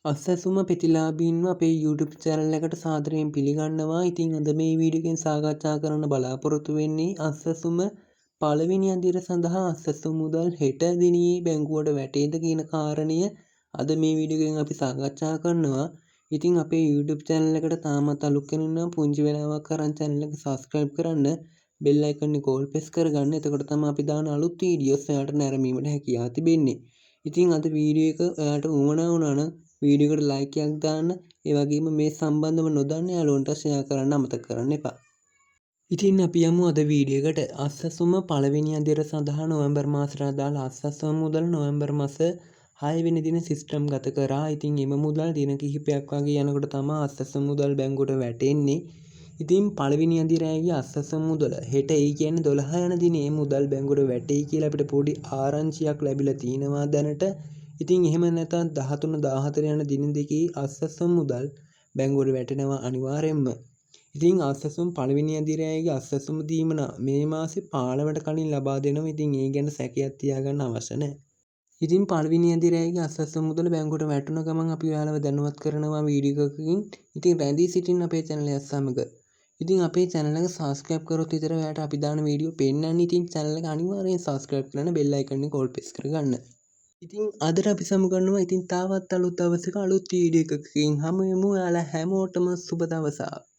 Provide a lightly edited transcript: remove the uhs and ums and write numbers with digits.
අස්සසුම ප්‍රතිලාභීන්ව අපේ YouTube channel එකට සාදරයෙන් පිළිගන්නවා. ඉතින් අද මේ වීඩියෝ එකෙන් සාකච්ඡා කරන්න බලාපොරොත්තු වෙන්නේ අස්සසුම පළවෙනි අදියර සඳහා අස්සසුම මුදල් හෙට දිනේ බැංකුවට වැටේද කියන කාරණය අද මේ වීඩියෝ එකෙන් අපි සාකච්ඡා කරනවා. ඉතින් අපේ YouTube channel එකට තාමත් අලුත් කෙනෙක් නම් පුංචි වෙලාවක් අරන් channel එක subscribe කරන්න, bell icon එක all press කරගන්න. එතකොට තමයි අපි දාන අලුත් වීඩියෝස් ඔයාලට නැරඹීමට හැකියාව තිබෙන්නේ. ඉතින් අද වීඩියෝ එක ඔයාලට උවමනා වුණා නම් වීඩියෝ එකට ලයික් එකක් දාන්න, ඒ වගේම මේ සම්බන්ධව නොදන්න යාළුවන්ට ෂෙයා කරන්න අමතක කරන්න එපා. ඉතින් අපි යමු අද වීඩියෝ එකට. අස්සසුම පළවෙනි අදියර සඳහා නොවැම්බර් මාසයට අදාළ අස්සසුම මුදල් නොවැම්බර් මාස 6 වෙනි දින සිස්ටම් ගත කරා. ඉතින් එම මුදල් දින කිහිපයක් වගේ යනකොට තමයි අස්සසුම මුදල් බැංකුවට වැටෙන්නේ. ඉතින් පළවෙනි අදියරයේ අස්සසුම මුදල හෙට ඒ කියන්නේ 12 යන දිනේ මුදල් බැංකුවට වැටෙයි කියලා අපිට පොඩි ආරංචියක් ලැබිලා තිනවා දැනට. ඉතින් එහෙම නැත්නම් 13 14 යන දින දෙකේ අස්සසුම මුදල් බැංකුවට වැටෙනවා අනිවාර්යෙන්ම. ඉතින් අස්සසුම පළවෙනි අදියරයේ අස්සසුම දීමන මේ මාසේ 15ට කලින් ලබා දෙනවා. ඉතින් ඒ ගැන සැකයක් තියාගන්න අවශ්‍ය නැහැ. ඉතින් පළවෙනි අදියරයේ අස්සසුම මුදල බැංකුවට වැටුණ ගමන් අපි ඔයාලව දැනුවත් කරනවා වීඩියෝ එකකින්. ඉතින් රැඳී සිටින්න අපේ channel එක සමග. ඉතින් අපේ channel එක subscribe කරොත් විතර ඔයාලට අපි දාන වීඩියෝ පෙන්නන්නේ. ඉතින් channel එක අනිවාර්යෙන් subscribe කරන්න, bell icon එක all press කරගන්න. ඉතින් අදට අපි සමුගන්නවා. ඉතින් තාවත් අලුත් දවසක අලුත් වීඩියෝ එකකින් හමු වෙමු. ඔයාලා හැමෝටම සුබ දවසක්.